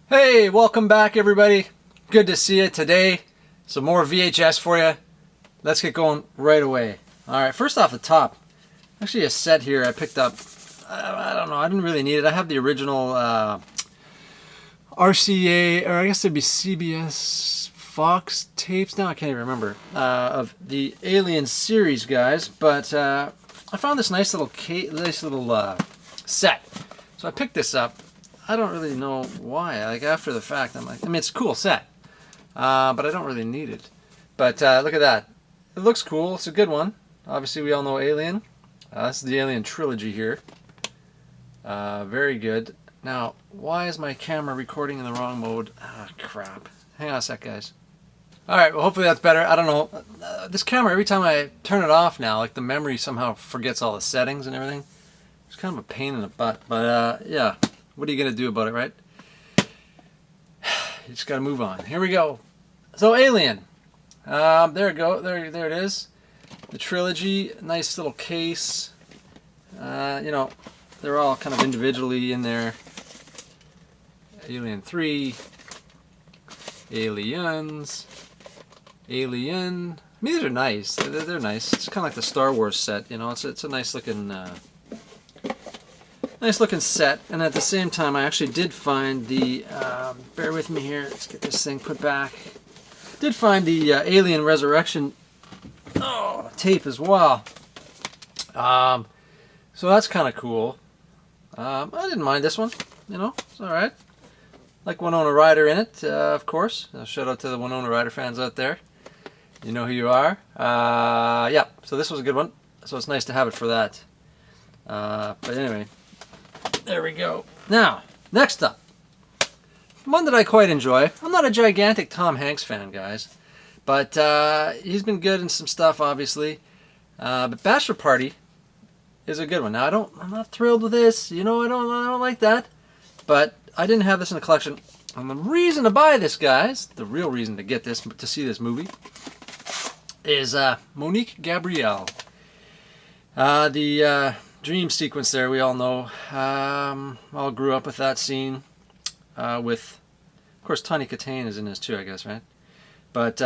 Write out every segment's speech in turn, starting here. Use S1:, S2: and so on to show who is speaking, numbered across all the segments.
S1: Hey, welcome back everybody. Good to see you today. Some more VHS for you. Let's get going right away. Alright, first off the top, actually a set here I picked up. I don't know, I didn't really need it. I have the original RCA, or I guess it'd be CBS Fox tapes. Now I can't even remember. Of the Alien series, guys. But I found this nice little set. So I picked this up. I don't really know why. Like after the fact, I'm like, I mean, it's a cool set, but I don't really need it. But look at that. It looks cool. It's a good one. Obviously, we all know Alien. This is the Alien Trilogy here. Very good. Now, why is my camera recording in the wrong mode? Ah, crap. Hang on a sec, guys. All right. Well, hopefully that's better. I don't know. This camera, every time I turn it off now, like the memory somehow forgets all the settings and everything. It's kind of a pain in the butt. But yeah. What are you going to do about it, right? You just got to move on. Here we go. So, Alien. There we go. There it is. The Trilogy. Nice little case. You know, they're all kind of individually in there. Alien 3. Aliens. Alien. I mean, these are nice. They're nice. It's kind of like the Star Wars set. You know, it's a nice looking... nice looking set, and at the same time I actually did find the, bear with me here, let's get this thing put back, did find the Alien Resurrection tape as well. So that's kind of cool. I didn't mind this one, you know, it's alright. Like Winona Ryder in it, of course. Shout out to the Winona Ryder fans out there. You know who you are. Yeah, so this was a good one, so it's nice to have it for that. But anyway. There we go. Now, next up. One that I quite enjoy. I'm not a gigantic Tom Hanks fan, guys. But he's been good in some stuff, obviously. But Bachelor Party is a good one. Now, I'm not thrilled with this. You know, I don't like that. But I didn't have this in the collection. And the reason to buy this, guys, the real reason to get this, to see this movie, is Monique Gabrielle. The... dream sequence there, we all know. All grew up with that scene. With, of course, Tawny Katane is in this too, I guess, right? But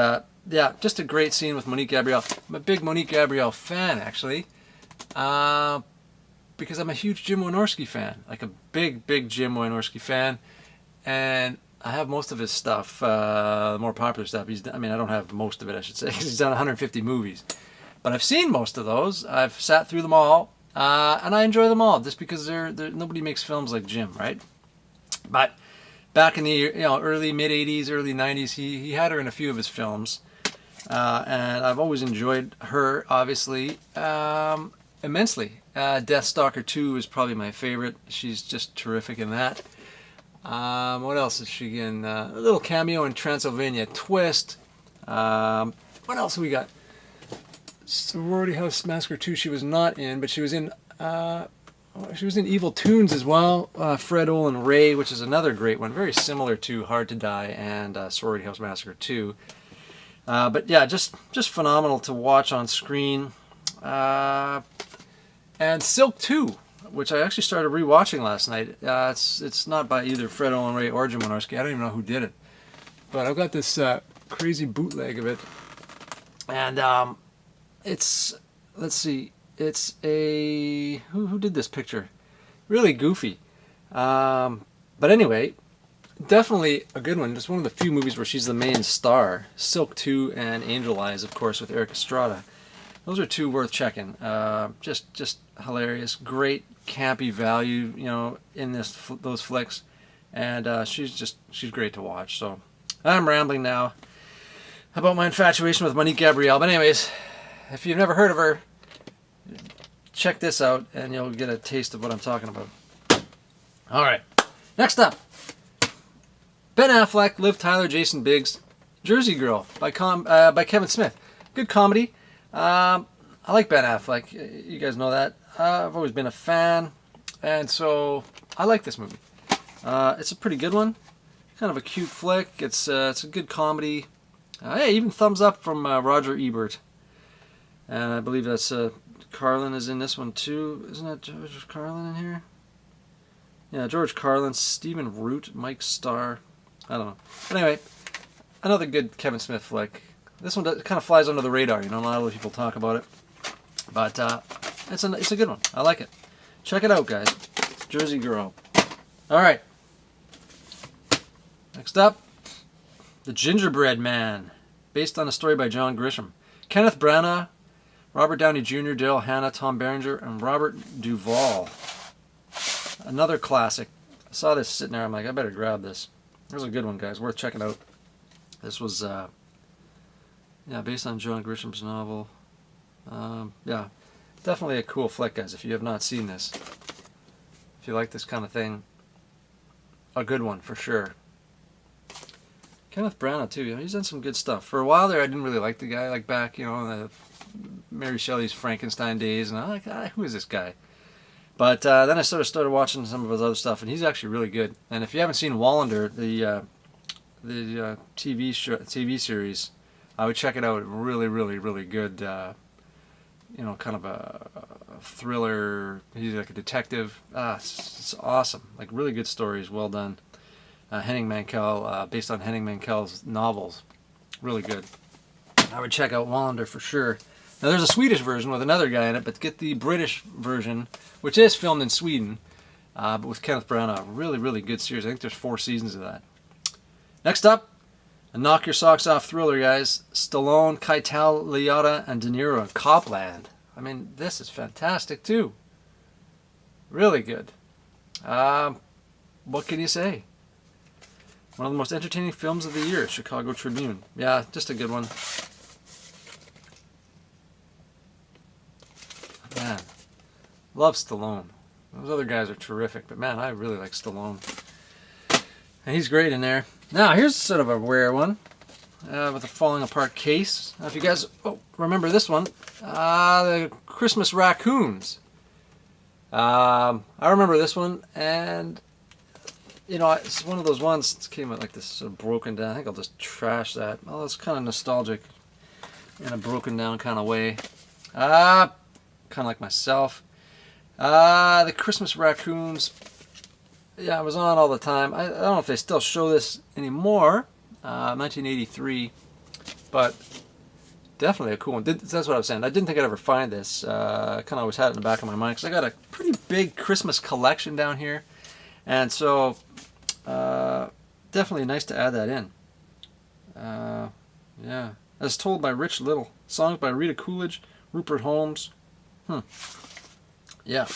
S1: yeah, just a great scene with Monique Gabrielle. I'm a big Monique Gabrielle fan, actually, because I'm a huge Jim Wynorski fan, like a big Jim Wynorski fan, and I have most of his stuff, the more popular stuff. I mean, I don't have most of it, I should say, because he's done 150 movies, but I've seen most of those. I've sat through them all. And I enjoy them all just because nobody makes films like Jim, right? But back in the early mid 80s, early 90s, he had her in a few of his films, and I've always enjoyed her, obviously, immensely. Death Stalker 2 is probably my favorite. She's just terrific in that. What else is she in? A little cameo in Transylvania Twist. What else have we got? Sorority House Massacre 2 she was not in, but she was in Evil Toons as well. Fred Olin Ray, which is another great one, very similar to Hard to Die and Sorority House Massacre 2. But yeah, just phenomenal to watch on screen. And Silk 2, which I actually started rewatching last night. It's not by either Fred Olin Ray or Jim Wynorski. I don't even know who did it, but I've got this crazy bootleg of it, and let's see, it's a, who did this picture? Really goofy. But anyway, definitely a good one. Just one of the few movies where she's the main star. Silk 2 and Angel Eyes, of course, with Eric Estrada. Those are two worth checking. Just hilarious. Great campy value, you know, in those flicks. And she's great to watch. So I'm rambling now about my infatuation with Monique Gabrielle. But anyways, if you've never heard of her, check this out and you'll get a taste of what I'm talking about. All right, next up, Ben Affleck, Liv Tyler, Jason Biggs, Jersey Girl by Kevin Smith. Good comedy. I like Ben Affleck. You guys know that. I've always been a fan, and so I like this movie. It's a pretty good one. Kind of a cute flick. It's a good comedy. Hey, even thumbs up from Roger Ebert. And I believe that's Carlin is in this one too. Isn't that George Carlin in here? Yeah, George Carlin, Stephen Root, Mike Starr. I don't know. But anyway, another good Kevin Smith flick. This one kind of flies under the radar. You know, not a lot of people talk about it, but it's a good one. I like it. Check it out, guys. Jersey Girl. All right. Next up, The Gingerbread Man, based on a story by John Grisham. Kenneth Branagh, Robert Downey Jr., Daryl Hannah, Tom Berenger, and Robert Duvall. Another classic. I saw this sitting there. I'm like, I better grab this. This is a good one, guys. Worth checking out. This was, based on John Grisham's novel. Yeah, definitely a cool flick, guys, if you have not seen this. If you like this kind of thing, a good one for sure. Kenneth Branagh, too. You know, he's done some good stuff. For a while there, I didn't really like the guy. Like back, you know, in the Mary Shelley's Frankenstein days, and I'm like, who is this guy? But then I sort of started watching some of his other stuff, and he's actually really good. And if you haven't seen Wallander, the TV series, I would check it out. Really, really, really good. You know, kind of a thriller. He's like a detective. It's awesome. Like really good stories. Well done. Henning Mankell, based on Henning Mankell's novels. Really good. I would check out Wallander for sure. Now there's a Swedish version with another guy in it, but get the British version, which is filmed in Sweden, but with Kenneth Branagh. Really, really good series. I think there's 4 seasons of that. Next up, a knock your socks off thriller, guys. Stallone, Keitel, Liotta, and De Niro in Copland. I mean, this is fantastic too. Really good. What can you say? One of the most entertaining films of the year, Chicago Tribune. Yeah, just a good one. Man, love Stallone. Those other guys are terrific, but man, I really like Stallone. And he's great in there. Now, here's sort of a rare one with a falling apart case. Now, if you guys remember this one, the Christmas Raccoons. I remember this one, and you know, it's one of those ones that came out like this sort of broken down. I think I'll just trash that. Oh, it's kind of nostalgic in a broken down kind of way. Kind of like myself. The Christmas Raccoons. Yeah, I was on all the time. I don't know if they still show this anymore. 1983, but definitely a cool one. That's what I was saying. I didn't think I'd ever find this. Kind of always had it in the back of my mind because I got a pretty big Christmas collection down here, and so definitely nice to add that in. Yeah, as told by Rich Little, songs by Rita Coolidge, Rupert Holmes. Yeah,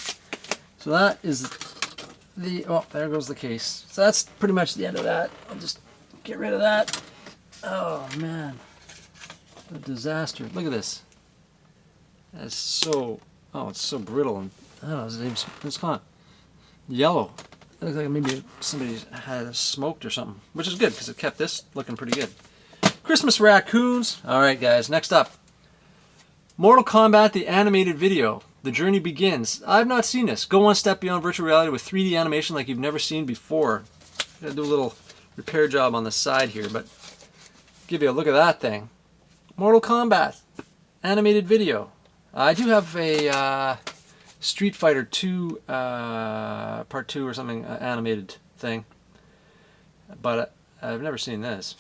S1: so that is there goes the case. So that's pretty much the end of that. I'll just get rid of that. Oh man, a disaster. Look at this. That's so, it's so brittle, and I don't know, it's kind of yellow. It looks like maybe somebody had smoked or something, which is good because it kept this looking pretty good. Christmas Raccoons. All right, guys, next up. Mortal Kombat, the animated video. The journey begins. I've not seen this. Go one step beyond virtual reality with 3D animation like you've never seen before. I'm going to do a little repair job on the side here, but give you a look at that thing. Mortal Kombat, animated video. I do have a Street Fighter 2 Part 2 or something animated thing, but I've never seen this.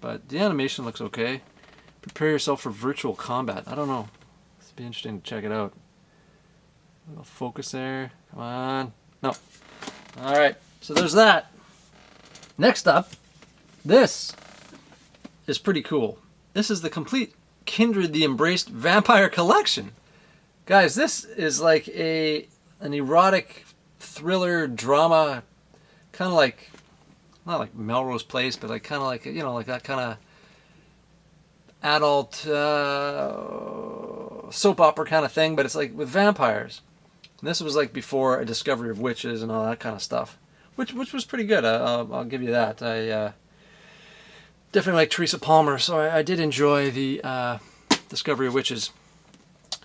S1: But the animation looks okay. Prepare yourself for virtual combat. I don't know. It'd be interesting to check it out. A little focus there. Come on. No. All right. So there's that. Next up, this is pretty cool. This is the complete Kindred the Embraced Vampire Collection. Guys, this is like an erotic thriller drama, kind of like, not like Melrose Place, but like kind of like, you know, like that kind of adult soap opera kind of thing, but it's like with vampires. And this was like before a discovery of witches and all that kind of stuff, which was pretty good. I'll give you that. I definitely like Teresa Palmer, so I did enjoy the discovery of witches.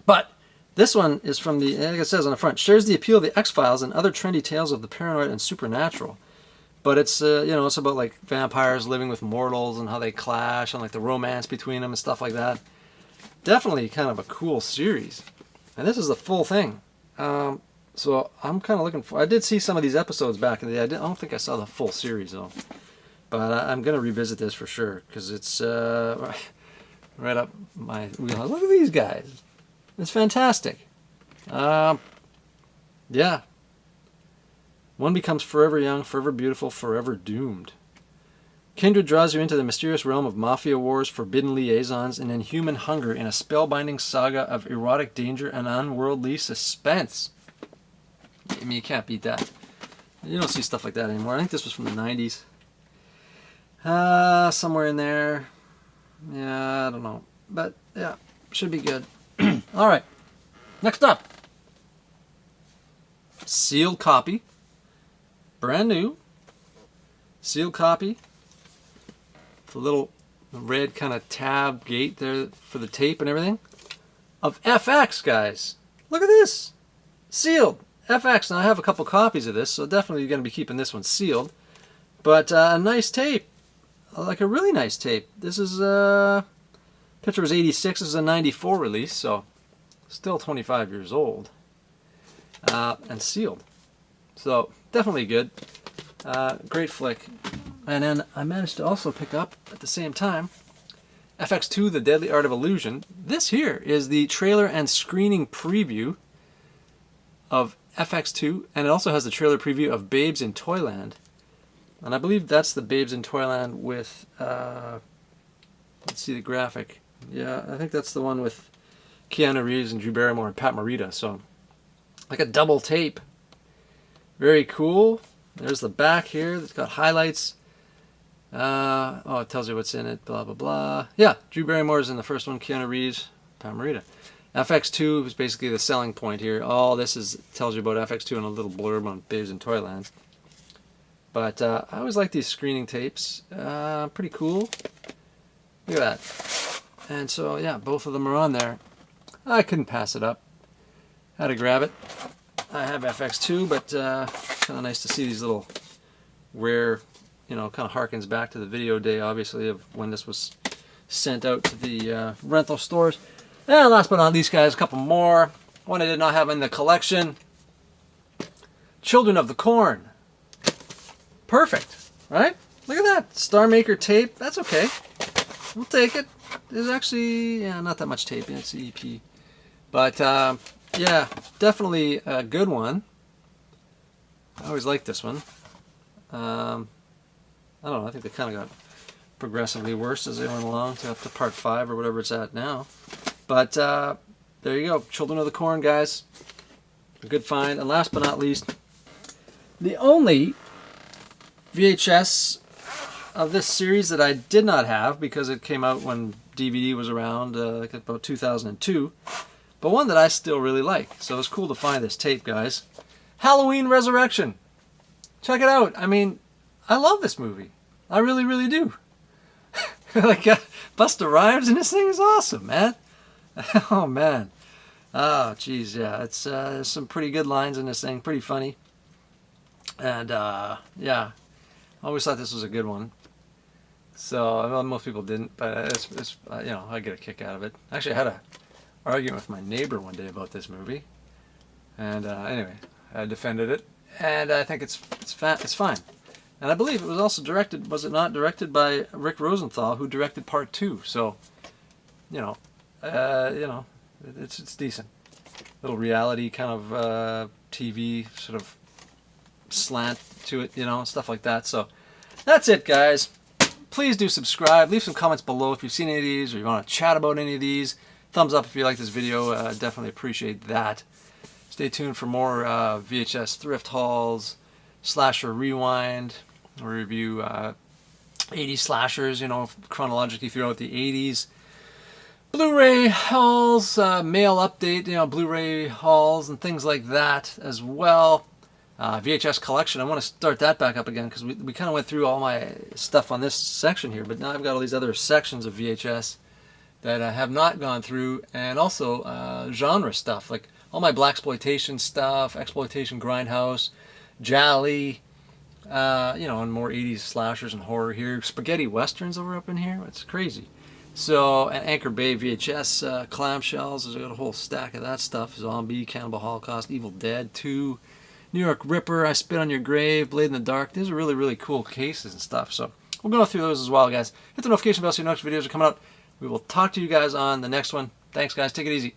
S1: But this one is from the, like it says on the front, shares the appeal of the X-Files and other trendy tales of the paranoid and supernatural. But it's, you know, it's about like vampires living with mortals and how they clash and like the romance between them and stuff like that. Definitely kind of a cool series. And this is the full thing. So I'm kind of looking for, I did see some of these episodes back in the day. I don't think I saw the full series though. But I'm going to revisit this for sure, because it's right up my wheelhouse. Look at these guys. It's fantastic. Yeah. One becomes forever young, forever beautiful, forever doomed. Kindred draws you into the mysterious realm of mafia wars, forbidden liaisons, and inhuman hunger in a spellbinding saga of erotic danger and unworldly suspense. I mean, you can't beat that. You don't see stuff like that anymore. I think this was from the 90s. Somewhere in there. Yeah, I don't know. But, yeah, should be good. All right. Next up. Sealed copy. Brand new. Sealed copy. The little red kind of tab gate there for the tape and everything. Of FX, guys. Look at this. Sealed. FX. Now, I have a couple copies of this, so definitely going to be keeping this one sealed. But a nice tape. Like a really nice tape. This is, picture was 86. This is a 94 release, so still 25 years old. And sealed. So, definitely good. Great flick. And then I managed to also pick up, at the same time, FX2, The Deadly Art of Illusion. This here is the trailer and screening preview of FX2, and it also has the trailer preview of Babes in Toyland. And I believe that's the Babes in Toyland with, let's see the graphic. Yeah, I think that's the one with Keanu Reeves and Drew Barrymore and Pat Morita. So, like a double tape. Very cool. There's the back here. It's got highlights. It tells you what's in it, blah, blah, blah. Yeah, Drew Barrymore's in the first one, Keanu Reeves, Pat Morita. FX2 is basically the selling point here. All this tells you about FX2 and a little blurb on Babes in Toyland. But I always like these screening tapes. Pretty cool. Look at that. And so, yeah, both of them are on there. I couldn't pass it up. Had to grab it. I have FX2, but kind of nice to see these little rare, kind of harkens back to the video day, obviously, of when this was sent out to the rental stores. And last but not least, guys, a couple more. One I did not have in the collection. Children of the Corn. Perfect, right? Look at that. Star Maker tape. That's okay. We'll take it. There's actually, not that much tape. It's the EP. But, yeah, definitely a good one. I always liked this one. I don't know. I think they kind of got progressively worse as they went along to up to part 5 or whatever it's at now. But there you go. Children of the Corn, guys. A good find. And last but not least, the only VHS of this series that I did not have because it came out when DVD was around, like about 2002. But one that I still really like. So it's cool to find this tape, guys. Halloween Resurrection. Check it out. I mean, I love this movie. I really, really do. Like, Busta Rhymes in this thing is awesome, man. Oh, man. Oh, geez, yeah. It's there's some pretty good lines in this thing. Pretty funny. And, yeah. I always thought this was a good one. So, well, most people didn't, but it's I get a kick out of it. Actually, I had a argument with my neighbor one day about this movie. And, anyway, I defended it. And I think it's fine. And I believe it was also directed, was it not directed by Rick Rosenthal, who directed part 2. So, it's decent. Little reality kind of TV sort of slant to it, stuff like that. So that's it, guys. Please do subscribe. Leave some comments below if you've seen any of these or you want to chat about any of these. Thumbs up if you like this video. Definitely appreciate that. Stay tuned for more VHS thrift hauls, slasher rewind. We'll review 80s slashers, chronologically throughout the 80s. Blu-ray hauls, mail update, Blu-ray hauls and things like that as well. VHS collection, I want to start that back up again because we kind of went through all my stuff on this section here, but now I've got all these other sections of VHS that I have not gone through, and also genre stuff, like all my Blaxploitation stuff, Exploitation Grindhouse, Giallo, and more 80s slashers and horror here. Spaghetti westerns over up in here. It's crazy. So, and Anchor Bay VHS clamshells. There's got a whole stack of that stuff. Zombie, Cannibal Holocaust, Evil Dead 2, New York Ripper, I Spit on Your Grave, Blade in the Dark. These are really, really cool cases and stuff. So, We'll go through those as well, guys. Hit the notification bell so you know next videos are coming out. We will talk to you guys on the next one. Thanks, guys. Take it easy.